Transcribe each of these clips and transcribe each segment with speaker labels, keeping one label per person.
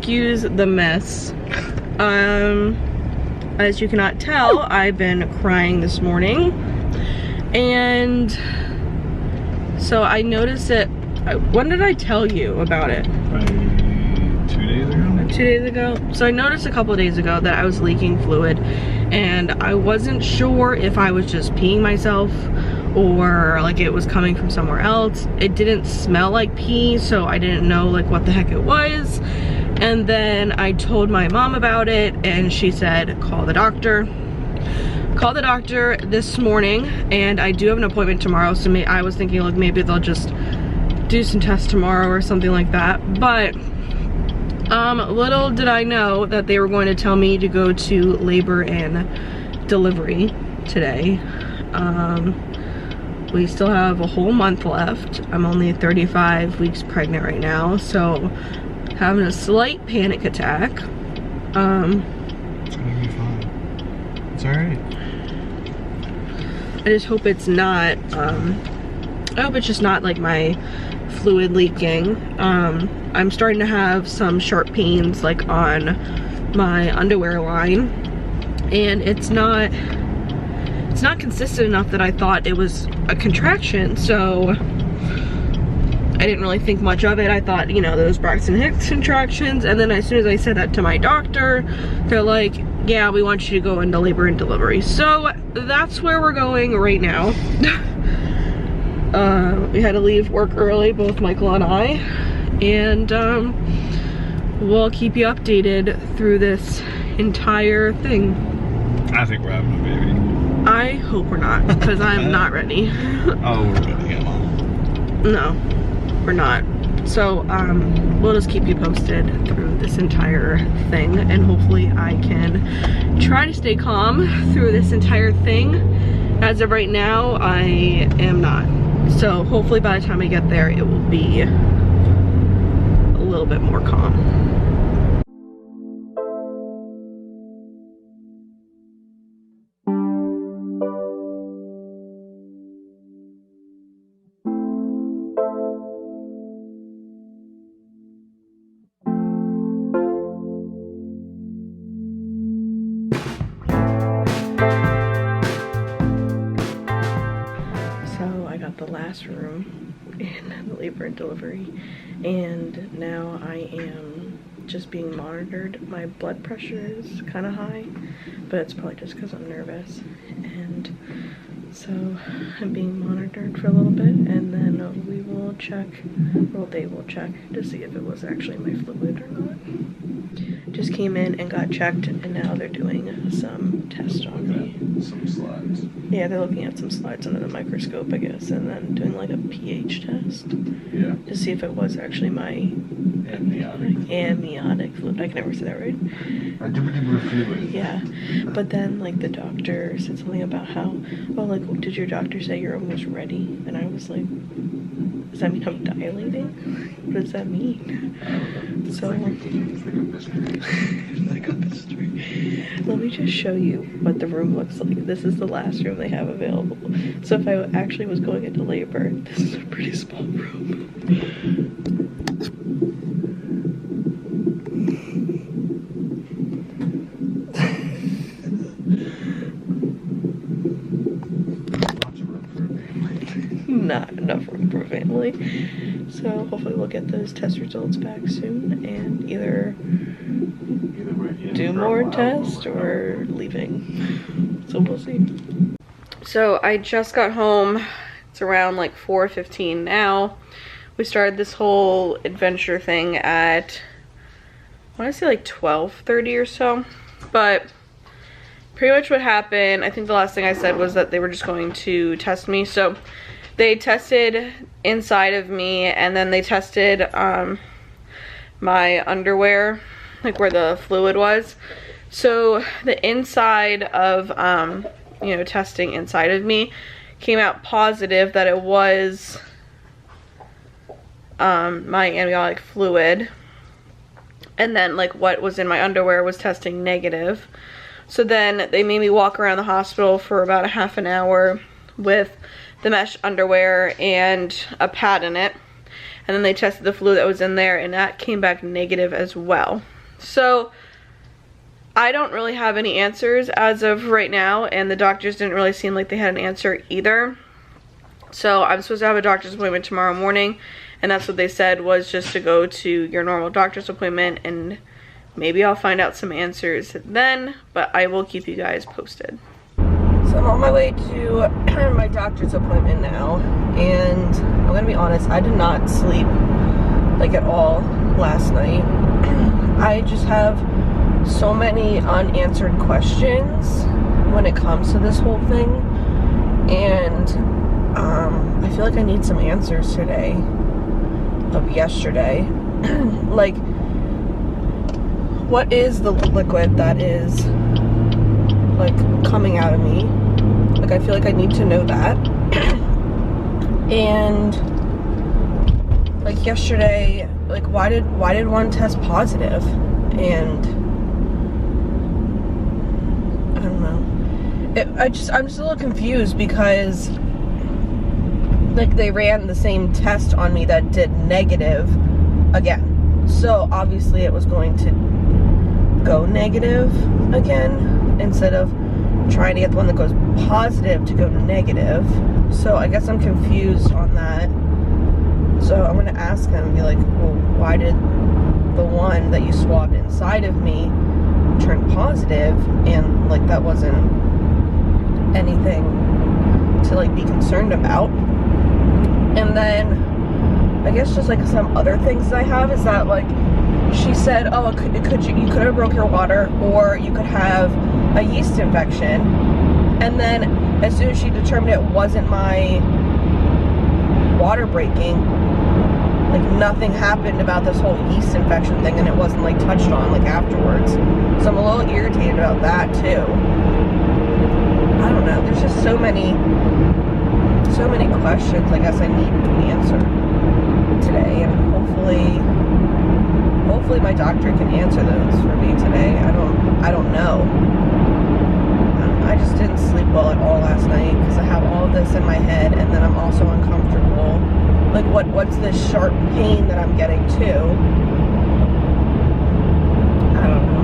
Speaker 1: excuse the mess. As you cannot tell, I've been crying this morning. And so I noticed it. When did I tell you about it?
Speaker 2: 2 days ago?
Speaker 1: 2 days ago. So I noticed a couple of days ago that I was leaking fluid, and I wasn't sure if I was just peeing myself or like it was coming from somewhere else. It didn't smell like pee, so I didn't know like what the heck it was. And then I told my mom about it, and she said, call the doctor. Called the doctor this morning, and I do have an appointment tomorrow, so I was thinking like maybe they'll just do some tests tomorrow or something like that. But little did I know that they were going to tell me to go to labor and delivery today. We still have a whole month left. I'm only 35 weeks pregnant right now, so having a slight panic attack.
Speaker 2: It's gonna be fine. It's alright.
Speaker 1: I just hope it's not, I hope it's just not like my fluid leaking. I'm starting to have some sharp pains like on my underwear line, and it's not consistent enough that I thought it was a contraction, so I didn't really think much of it. I thought, you know, those Braxton Hicks contractions, and then as soon as I said that to my doctor, they're like, yeah, we want you to go into labor and delivery. So that's where we're going right now. We had to leave work early, both Michael and I, and we'll keep you updated through this entire thing.
Speaker 2: I think we're having a baby.
Speaker 1: I hope we're not, because I'm not ready.
Speaker 2: Oh, we're ready, Emma.
Speaker 1: No, we're not. So we'll just keep you posted through this entire thing, and hopefully I can try to stay calm through this entire thing. As of right now, I am not. So hopefully by the time I get there, it will be a little bit more calm. The last room in the labor and delivery, and now I am just being monitored. My blood pressure is kind of high, but it's probably just because I'm nervous, and so I'm being monitored for a little bit, and then we will check, well, they will check to see if it was actually my fluid or not. Just came in and got checked, and now they're doing some tests on me.
Speaker 2: Some slides.
Speaker 1: Yeah, they're looking at some slides under the microscope, I guess, and then doing like a pH test.
Speaker 2: Yeah.
Speaker 1: To see if it was actually my amniotic fluid. I can never say that right. Yeah. But then like the doctor said something about how, oh, like, did your doctor say you're almost ready? And I was like, does that mean I'm dilating? What does that mean? So
Speaker 2: It's like a mystery.
Speaker 1: Let me just show you what the room looks like. This is the last room they have available. So if I actually was going into labor, this is a pretty small room. Not enough room for a family. So hopefully we'll get those test results back soon, and either do more tests or leaving. So we'll see. So I just got home. It's around like 4:15 now. We started this whole adventure thing at, I want to say like 12:30 or so. But pretty much what happened, I think the last thing I said was that they were just going to test me. So they tested inside of me, and then they tested my underwear, like where the fluid was. So the inside of, you know, testing inside of me came out positive that it was my amniotic fluid. And then like what was in my underwear was testing negative. So then they made me walk around the hospital for about a half an hour with the mesh underwear and a pad in it, and then they tested the fluid that was in there, and that came back negative as well. So I don't really have any answers as of right now, and the doctors didn't really seem like they had an answer either. So I'm supposed to have a doctor's appointment tomorrow morning, and that's what they said, was just to go to your normal doctor's appointment, and maybe I'll find out some answers then, but I will keep you guys posted. So I'm on my way to my doctor's appointment now, and I'm gonna be honest, I did not sleep like at all last night. I just have so many unanswered questions when it comes to this whole thing, and I feel like I need some answers today of yesterday. Like, what is the liquid that is like coming out of me? Like, I feel like I need to know that. And like yesterday, like why did one test positive? And I don't know. I'm just a little confused because like they ran the same test on me that did negative again. So obviously it was going to go negative again instead of trying to get the one that goes positive to go negative. So I guess I'm confused on that. So I'm gonna ask them and be like, well, why did the one that you swabbed inside of me turn positive? And like that wasn't anything to like be concerned about. And then I guess just like some other things I have is that like she said, oh, you could have broke your water, or you could have a yeast infection. And then as soon as she determined it wasn't my water breaking, like nothing happened about this whole yeast infection thing, and it wasn't like touched on like afterwards. So I'm a little irritated about that too. I don't know, there's just so many questions I guess I need to answer today, and hopefully my doctor can answer those for me today. I don't know. I just didn't sleep well at all last night because I have all of this in my head, and then I'm also uncomfortable. Like what's this sharp pain that I'm getting too? I don't know.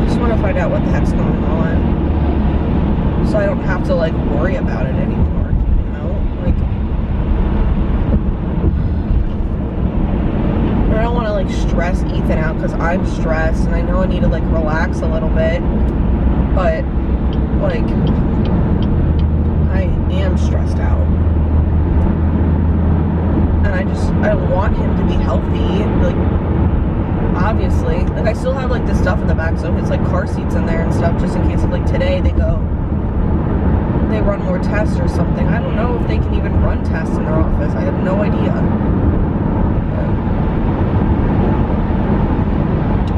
Speaker 1: I just want to find out what the heck's going on, so I don't have to like worry about it anymore, you know? Like, I don't want to like stress Ethan out because I'm stressed, and I know I need to like relax a little bit, but like I am stressed out, and I don't want him to be healthy. Like, obviously, like I still have like this stuff in the back, so it's like car seats in there and stuff, just in case of like today they run more tests or something. I don't know if they can even run tests in their office. I have no idea.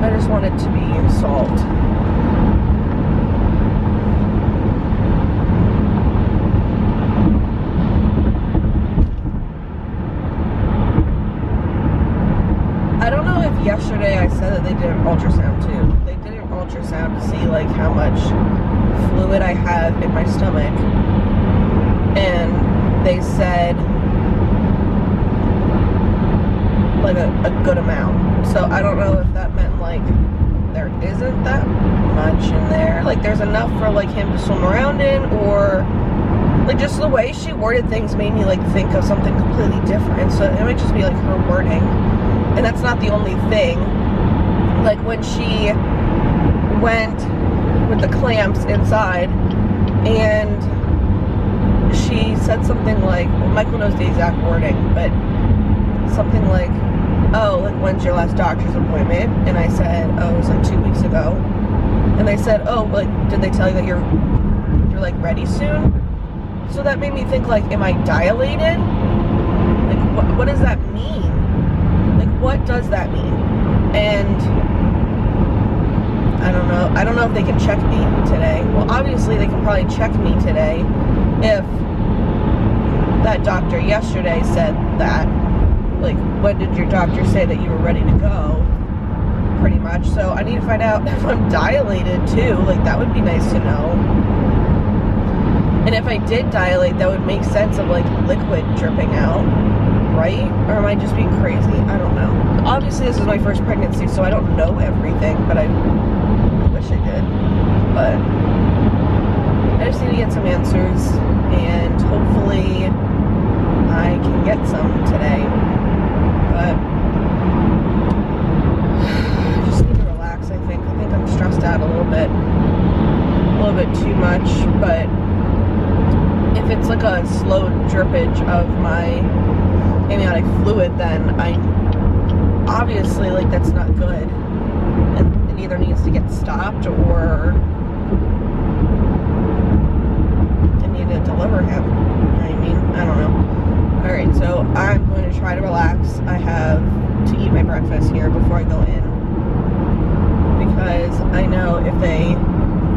Speaker 1: I just want it to be solved. I don't know if yesterday I said that they did an ultrasound too. They did an ultrasound to see like how much fluid I have in my stomach, and they said like a good amount. So I don't know if that meant like there isn't that much in there, like there's enough for like him to swim around in, or like just the way she worded things made me like think of something completely different. So it might just be like her wording, and that's not the only thing. Like when she went with the clamps inside, and she said something like, well, Michael knows the exact wording, but something like, oh, like when's your last doctor's appointment? And I said, oh, it was like 2 weeks ago. And they said, oh, like did they tell you that you're like ready soon? So that made me think like, am I dilated? Like what does that mean? Like what does that mean? And I don't know if they can check me today. Well, obviously they can probably check me today if that doctor yesterday said that. Like, when did your doctor say that you were ready to go? Pretty much. So I need to find out if I'm dilated too. Like, that would be nice to know. And if I did dilate, that would make sense of like liquid dripping out, right? Or am I just being crazy? I don't know. Obviously this is my first pregnancy, so I don't know everything, but I wish I did. But I just need to get some answers, and hopefully I can get some today. But I just need to relax, I think. I think I'm stressed out a little bit too much, but if it's like a slow drippage of my amniotic fluid, then I obviously, like, that's not good, and it either needs to get stopped or I need to deliver him. You know what I mean? I don't know. Alright, so I'm going to try to relax. I have to eat my breakfast here before I go in, because I know if they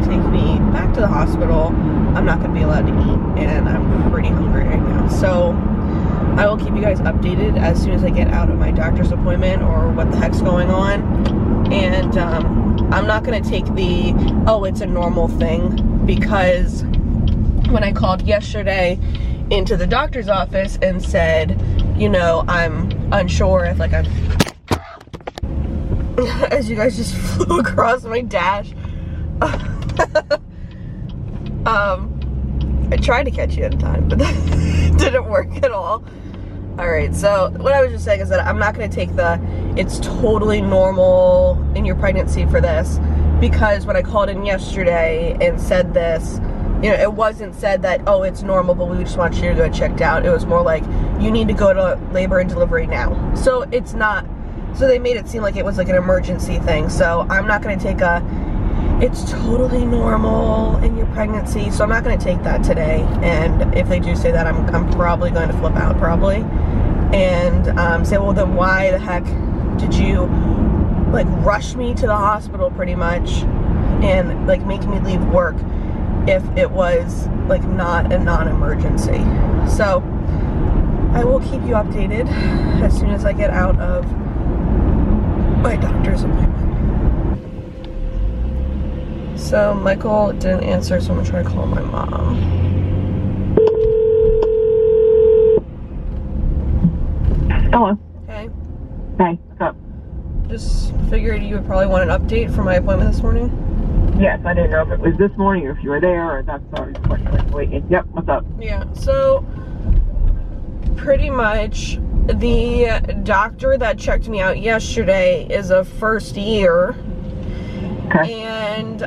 Speaker 1: take me back to the hospital, I'm not going to be allowed to eat, and I'm pretty hungry right now. So I will keep you guys updated as soon as I get out of my doctor's appointment or what the heck's going on. And I'm not going to take the, oh, it's a normal thing, because when I called yesterday into the doctor's office and said, you know, I'm unsure if, like, I'm as you guys just flew across my dash. I tried to catch you in time, but that didn't work at all. Alright, so what I was just saying is that I'm not going to take the it's totally normal in your pregnancy for this, because when I called in yesterday and said this, you know, it wasn't said that, oh, it's normal, but we just want you to go checked out. It was more like, you need to go to labor and delivery now. So it's not, so they made it seem like it was like an emergency thing. So I'm not going to take a, it's totally normal in your pregnancy. So I'm not going to take that today. And if they do say that, I'm probably going to flip out, probably. And say, well, then why the heck did you, like, rush me to the hospital pretty much and, like, make me leave work if it was, like, not a non-emergency? So I will keep you updated as soon as I get out of my doctor's appointment. So Michael didn't answer, so I'm gonna try to call my mom.
Speaker 3: Hello.
Speaker 1: Hey.
Speaker 3: Hey, what's up?
Speaker 1: Just figured you would probably want an update for my appointment this morning.
Speaker 3: Yes, I didn't know if it was this morning or if you were there, or that's what I was waiting. Yep, what's up?
Speaker 1: Yeah, so pretty much the doctor that checked me out yesterday is a first year.
Speaker 3: Okay.
Speaker 1: And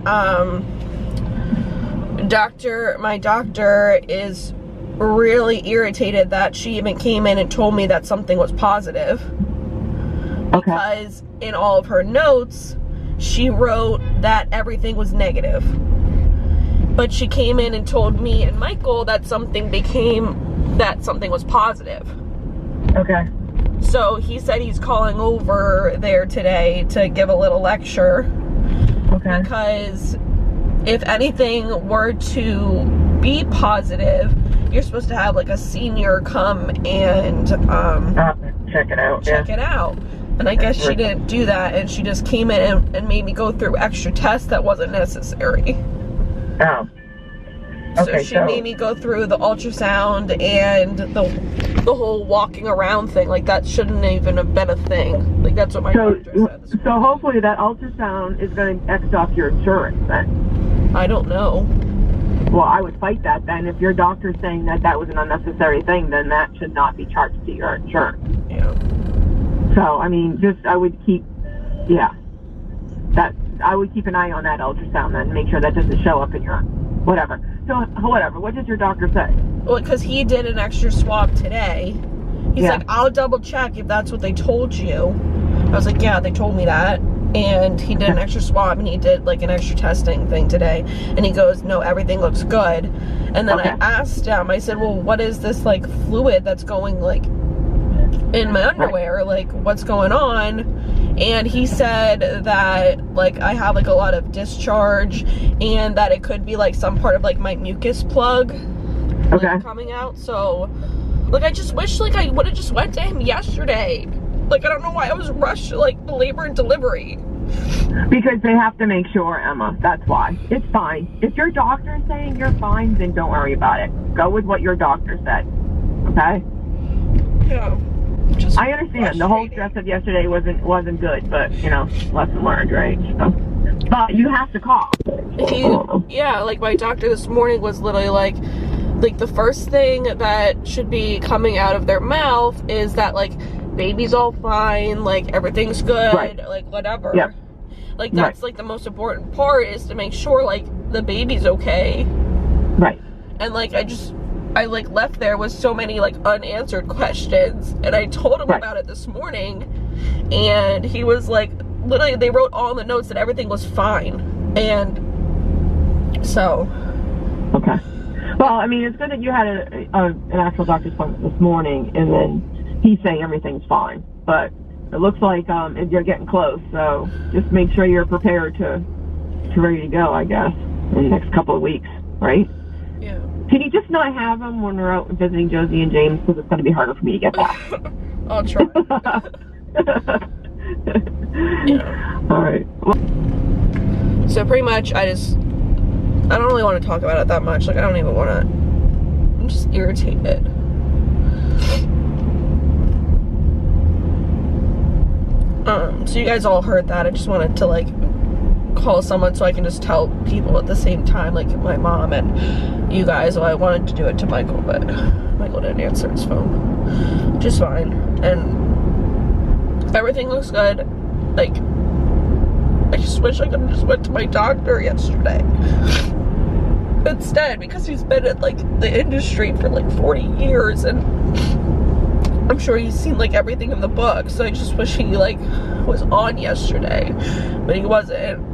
Speaker 1: my doctor is really irritated that she even came in and told me that something was positive.
Speaker 3: Okay.
Speaker 1: Because in all of her notes, she wrote that everything was negative. But she came in and told me and Michael that something was positive.
Speaker 3: Okay.
Speaker 1: So he said he's calling over there today to give a little lecture.
Speaker 3: Okay.
Speaker 1: Because if anything were to be positive, you're supposed to have like a senior come and
Speaker 3: check it out.
Speaker 1: check it out. And I guess she didn't do that, and she just came in and made me go through extra tests that wasn't necessary.
Speaker 3: Oh. Okay,
Speaker 1: So she made me go through the ultrasound and the whole walking around thing. Like, that shouldn't even have been a thing. Like, that's what my doctor said.
Speaker 3: So hopefully that ultrasound is going to X off your insurance then.
Speaker 1: I don't know.
Speaker 3: Well, I would fight that then. If your doctor's saying that that was an unnecessary thing, then that should not be charged to your insurance.
Speaker 1: Yeah.
Speaker 3: So, I mean, I would keep an eye on that ultrasound then, make sure that doesn't show up in your, whatever. So, whatever, what did your doctor say?
Speaker 1: Well, because he did an extra swab today. He's like, I'll double check if that's what they told you. I was like, yeah, they told me that. And he did an extra swab, and he did like an extra testing thing today. And he goes, no, everything looks good. And then I asked him, I said, well, what is this like fluid that's going like in my underwear? Like, what's going on? And he said that like I have like a lot of discharge, and that it could be like some part of like my mucus plug like, coming out. So like, I just wish like I would have just went to him yesterday. Like, I don't know why I was rushed to like the labor and delivery.
Speaker 3: Because they have to make sure, Emma. That's why. It's fine. If your doctor's saying you're fine, then don't worry about it. Go with what your doctor said. Okay?
Speaker 1: Yeah.
Speaker 3: I understand. The whole stress of yesterday wasn't good, but you know, lesson learned, right? So, but you have to call.
Speaker 1: Yeah, like my doctor this morning was literally like the first thing that should be coming out of their mouth is that like baby's all fine, like everything's good,
Speaker 3: right.
Speaker 1: Like whatever.
Speaker 3: Yep.
Speaker 1: Like that's
Speaker 3: right.
Speaker 1: like the most important part is to make sure like the baby's okay.
Speaker 3: Right.
Speaker 1: And like I like left there with so many like unanswered questions, and I told him about it this morning, and he was like, literally they wrote all in the notes that everything was fine, and so.
Speaker 3: Okay. Well, I mean, it's good that you had an actual doctor's appointment this morning, and then he's saying everything's fine, but it looks like you're getting close, so just make sure you're prepared to ready to go, I guess, in the next couple of weeks, right?
Speaker 1: Yeah.
Speaker 3: Can you just not have them when we're out visiting Josie and James, because it's going to be harder for me to get back?
Speaker 1: I'll try. Yeah.
Speaker 3: All right.
Speaker 1: So pretty much I don't really want to talk about it that much. Like I don't even want to. I'm just irritated. So you guys all heard that. I just wanted to like call someone so I can just tell people at the same time, like my mom and you guys. Well, I wanted to do it to Michael, but Michael didn't answer his phone, which is fine. And everything looks good. Like I just wish I could have just went to my doctor yesterday instead, because he's been in like the industry for like 40 years and I'm sure he's seen like everything in the book. So I just wish he like was on yesterday, but he wasn't.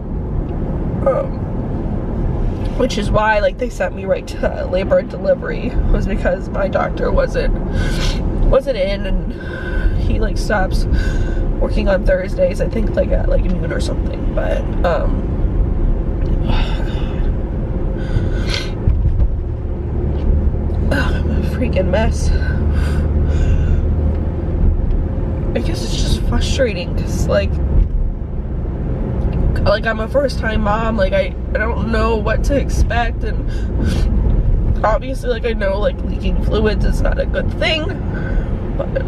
Speaker 1: Which is why like they sent me right to labor and delivery, was because my doctor wasn't in, and he like stops working on Thursdays, I think like at like noon or something. But I'm a freaking mess. I guess it's just frustrating because like I'm a first-time mom. Like I don't know what to expect, and obviously like I know like leaking fluids is not a good thing, but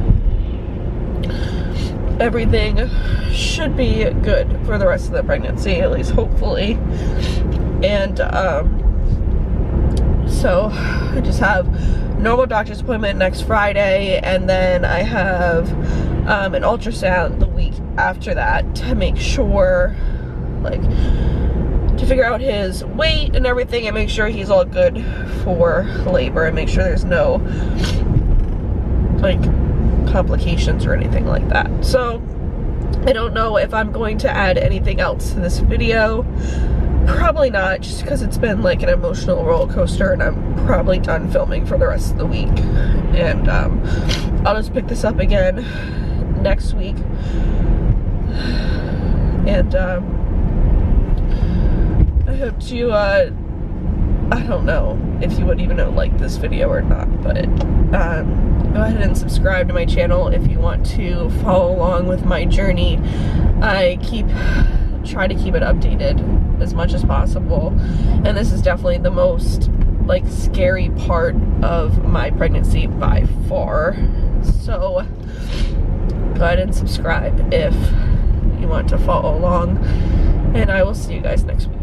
Speaker 1: everything should be good for the rest of the pregnancy, at least hopefully. And so I just have normal doctor's appointment next Friday, and then I have an ultrasound the week after that to make sure, like, to figure out his weight and everything and make sure he's all good for labor and make sure there's no like complications or anything like that. So I don't know if I'm going to add anything else to this video. Probably not, just because it's been like an emotional roller coaster, and I'm probably done filming for the rest of the week. And I'll just pick this up again next week. And I hope to I don't know if you would even like this video or not, but go ahead and subscribe to my channel if you want to follow along with my journey. I try to keep it updated as much as possible, and this is definitely the most like scary part of my pregnancy by far. So go ahead and subscribe if you want to follow along, and I will see you guys next week.